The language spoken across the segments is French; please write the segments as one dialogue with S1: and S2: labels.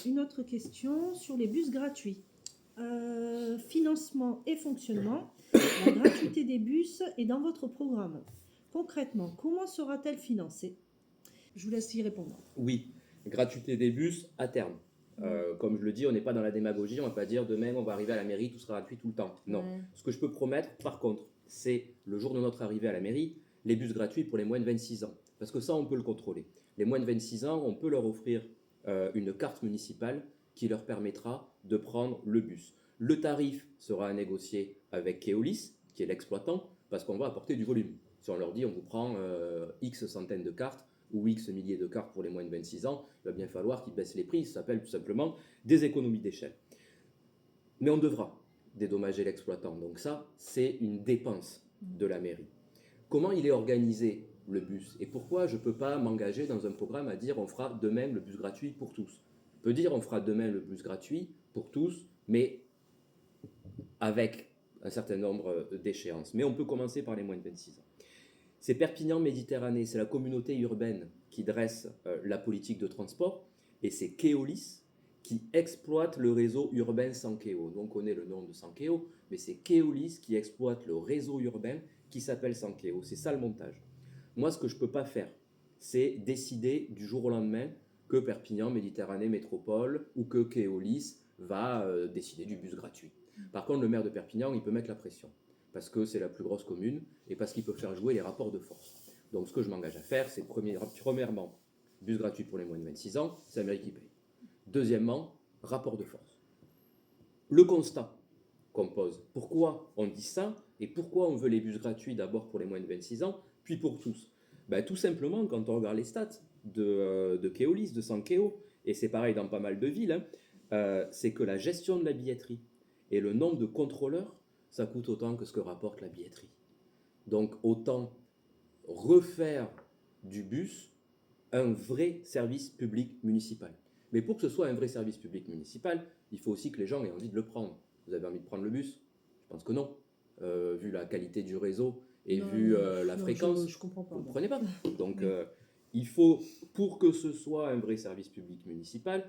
S1: une autre question sur les bus gratuits. Financement et fonctionnement. La gratuité des bus est dans votre programme. Concrètement, comment sera-t-elle financée? Je vous laisse y répondre.
S2: Oui, gratuité des bus à terme. Comme je le dis, on n'est pas dans la démagogie, on ne va pas dire demain on va arriver à la mairie, tout sera gratuit tout le temps. Non.
S1: Ouais.
S2: Ce que je peux promettre, par contre, c'est le jour de notre arrivée à la mairie, les bus gratuits pour les moins de 26 ans. Parce que ça, on peut le contrôler. Les moins de 26 ans, on peut leur offrir une carte municipale qui leur permettra de prendre le bus. Le tarif sera à négocier avec Keolis, qui est l'exploitant, parce qu'on va apporter du volume. Si on leur dit on vous prend X centaines de cartes, ou X milliers de cartes pour les moins de 26 ans, il va bien falloir qu'ils baissent les prix. Ça s'appelle tout simplement des économies d'échelle. Mais on devra dédommager l'exploitant. Donc ça, c'est une dépense de la mairie. Comment il est organisé, le bus? Et pourquoi je ne peux pas m'engager dans un programme à dire on fera demain le bus gratuit pour tous? Je peux dire on fera demain le bus gratuit pour tous, mais avec un certain nombre d'échéances. Mais on peut commencer par les moins de 26 ans. C'est Perpignan Méditerranée, c'est la communauté urbaine qui dresse la politique de transport, et c'est Keolis qui exploite le réseau urbain Sankeo. Donc on connaît le nom de Sankeo, mais c'est Keolis qui exploite le réseau urbain qui s'appelle Sankeo. C'est ça le montage. Moi, ce que je ne peux pas faire, c'est décider du jour au lendemain que Perpignan Méditerranée Métropole ou que Keolis va décider du bus gratuit. Par contre, le maire de Perpignan, il peut mettre la pression parce que c'est la plus grosse commune et parce qu'il peut faire jouer les rapports de force. Donc ce que je m'engage à faire, c'est premièrement, bus gratuit pour les moins de 26 ans, c'est la mairie qui paye. Deuxièmement, rapport de force. Le constat qu'on pose, pourquoi on dit ça et pourquoi on veut les bus gratuits d'abord pour les moins de 26 ans, puis pour tous? Tout simplement, quand on regarde les stats de Keolis, de Sankeo, et c'est pareil dans pas mal de villes, c'est que la gestion de la billetterie et le nombre de contrôleurs, ça coûte autant que ce que rapporte la billetterie. Donc autant refaire du bus un vrai service public municipal. Mais pour que ce soit un vrai service public municipal, il faut aussi que les gens aient envie de le prendre. Vous avez envie de prendre le bus? Je pense que non. Vu la qualité du réseau et
S1: Non,
S2: vu la
S1: non,
S2: fréquence,
S1: je comprends pas.
S2: vous ne le
S1: Moi.
S2: prenez pas. Donc
S1: Oui.
S2: il faut, pour que ce soit un vrai service public municipal,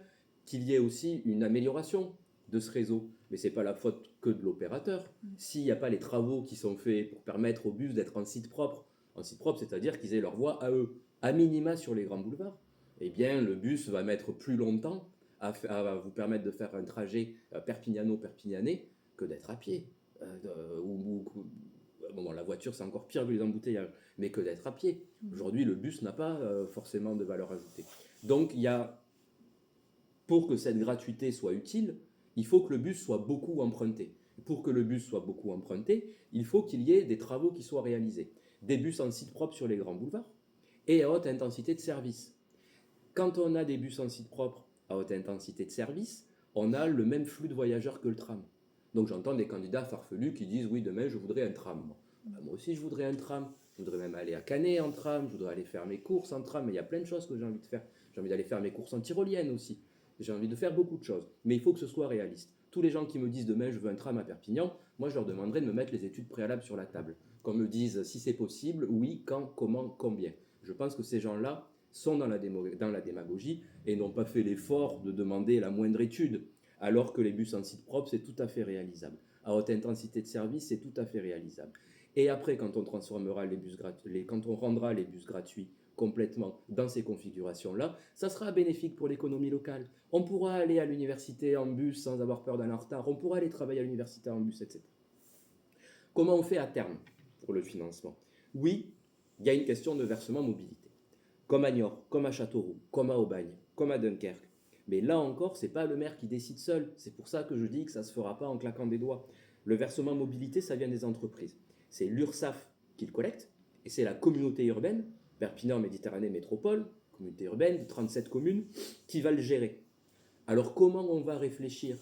S2: qu'il y ait aussi une amélioration de ce réseau. Mais ce n'est pas la faute que de l'opérateur. S'il n'y a pas les travaux qui sont faits pour permettre aux bus d'être en site propre, c'est-à-dire qu'ils aient leur voie à eux, à minima sur les grands boulevards, eh bien le bus va mettre plus longtemps à vous permettre de faire un trajet Perpignano-Perpignanais que d'être à pied. Bon, la voiture, c'est encore pire vu les embouteillages, mais que d'être à pied. Aujourd'hui, le bus n'a pas forcément de valeur ajoutée. Donc, pour que cette gratuité soit utile, il faut que le bus soit beaucoup emprunté. Pour que le bus soit beaucoup emprunté, il faut qu'il y ait des travaux qui soient réalisés. Des bus en site propre sur les grands boulevards et à haute intensité de service. Quand on a des bus en site propre à haute intensité de service, on a le même flux de voyageurs que le tram. Donc j'entends des candidats farfelus qui disent oui, demain je voudrais un tram. Moi aussi je voudrais un tram. Je voudrais même aller à Canet en tram, je voudrais aller faire mes courses en tram, mais il y a plein de choses que j'ai envie de faire. J'ai envie d'aller faire mes courses en tyrolienne aussi. J'ai envie de faire beaucoup de choses. Mais il faut que ce soit réaliste. Tous les gens qui me disent demain je veux un tram à Perpignan, moi je leur demanderai de me mettre les études préalables sur la table. Qu'on me dise si c'est possible, oui, quand, comment, combien. Je pense que ces gens-là sont dans la démagogie et n'ont pas fait l'effort de demander la moindre étude, alors que les bus en site propre, c'est tout à fait réalisable. À haute intensité de service, c'est tout à fait réalisable. Et après, quand on transformera les bus gratuits, quand on rendra les bus gratuits complètement dans ces configurations-là, ça sera bénéfique pour l'économie locale. On pourra aller à l'université en bus sans avoir peur d'aller en retard, on pourra aller travailler à l'université en bus, etc. Comment on fait à terme pour le financement? Oui, il y a une question de versement mobilité. Comme à Niort, comme à Châteauroux, comme à Aubagne, comme à Dunkerque. Mais là encore, ce n'est pas le maire qui décide seul. C'est pour ça que je dis que ça ne se fera pas en claquant des doigts. Le versement mobilité, ça vient des entreprises. C'est l'URSSAF qui le collecte, et c'est la communauté urbaine, Perpignan Méditerranée Métropole, communauté urbaine de 37 communes, qui va le gérer. Alors comment on va réfléchir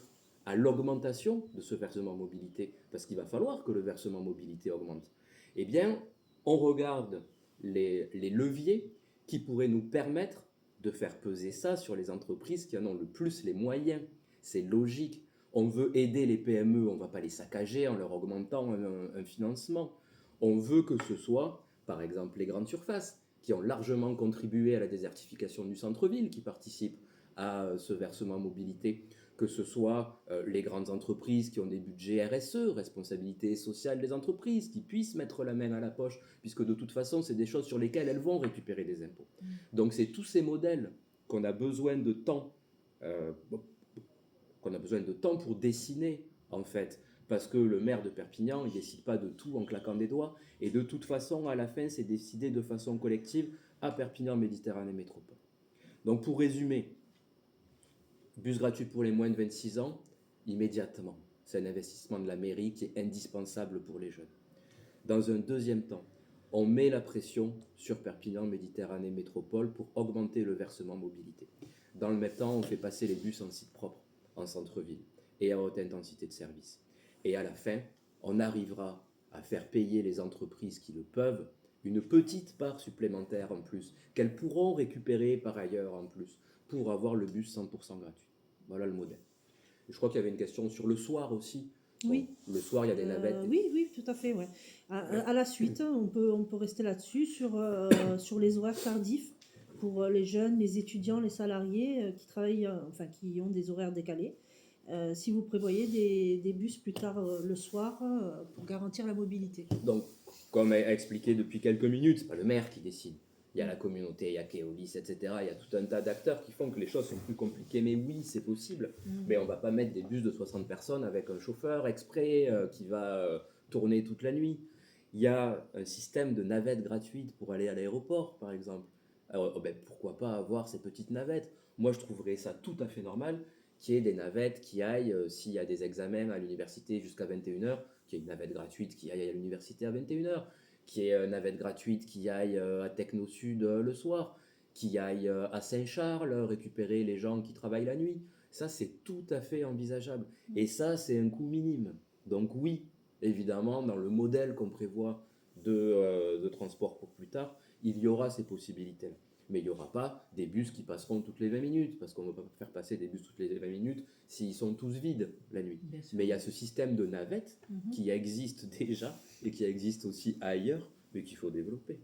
S2: à l'augmentation de ce versement mobilité? Parce qu'il va falloir que le versement mobilité augmente. Eh bien, on regarde les leviers qui pourraient nous permettre de faire peser ça sur les entreprises qui en ont le plus les moyens. C'est logique. On veut aider les PME, on ne va pas les saccager en leur augmentant un financement. On veut que ce soit, par exemple, les grandes surfaces qui ont largement contribué à la désertification du centre-ville, qui participent à ce versement mobilité, que ce soit les grandes entreprises qui ont des budgets RSE, responsabilité sociale des entreprises, qui puissent mettre la main à la poche, puisque de toute façon, c'est des choses sur lesquelles elles vont récupérer des impôts. Donc c'est tous ces modèles qu'on a besoin de temps, pour dessiner, en fait, parce que le maire de Perpignan, il ne décide pas de tout en claquant des doigts, et de toute façon, à la fin, c'est décidé de façon collective à Perpignan Méditerranée Métropole. Donc pour résumer, bus gratuit pour les moins de 26 ans, immédiatement. C'est un investissement de la mairie qui est indispensable pour les jeunes. Dans un deuxième temps, on met la pression sur Perpignan Méditerranée Métropole pour augmenter le versement mobilité. Dans le même temps, on fait passer les bus en site propre, en centre-ville, et à haute intensité de service. Et à la fin, on arrivera à faire payer les entreprises qui le peuvent une petite part supplémentaire en plus, qu'elles pourront récupérer par ailleurs en plus, pour avoir le bus 100% gratuit. Voilà le modèle. Je crois qu'il y avait une question sur le soir aussi.
S1: Oui.
S2: Bon, le soir, il y a des navettes.
S1: Oui, tout à fait. Ouais. À la suite, on peut rester là-dessus, sur les horaires tardifs pour les jeunes, les étudiants, les salariés qui travaillent, qui ont des horaires décalés. Si vous prévoyez des bus plus tard le soir pour garantir la mobilité.
S2: Donc, comme a expliqué depuis quelques minutes, c'est pas le maire qui décide. Il y a la communauté, il y a Keolis, etc. Il y a tout un tas d'acteurs qui font que les choses sont plus compliquées. Mais oui, c'est possible. Mais on va pas mettre des bus de 60 personnes avec un chauffeur exprès qui va tourner toute la nuit. Il y a un système de navettes gratuites pour aller à l'aéroport, par exemple. Alors, pourquoi pas avoir ces petites navettes? Moi, je trouverais ça tout à fait normal qu'il y ait des navettes qui aillent, s'il y a des examens à l'université jusqu'à 21h, qu'il y ait une navette gratuite qui aille à l'université à 21h, qu'il y ait une navette gratuite qui aille à Techno Sud le soir, qui aille à Saint-Charles récupérer les gens qui travaillent la nuit. Ça, c'est tout à fait envisageable. Et ça, c'est un coût minime. Donc oui, évidemment, dans le modèle qu'on prévoit de transport pour plus tard, il y aura ces possibilités-là. Mais il n'y aura pas des bus qui passeront toutes les 20 minutes, parce qu'on ne va pas faire passer des bus toutes les 20 minutes s'ils sont tous vides la nuit. Mais il y a ce système de navettes qui existe déjà et qui existe aussi ailleurs, mais qu'il faut développer.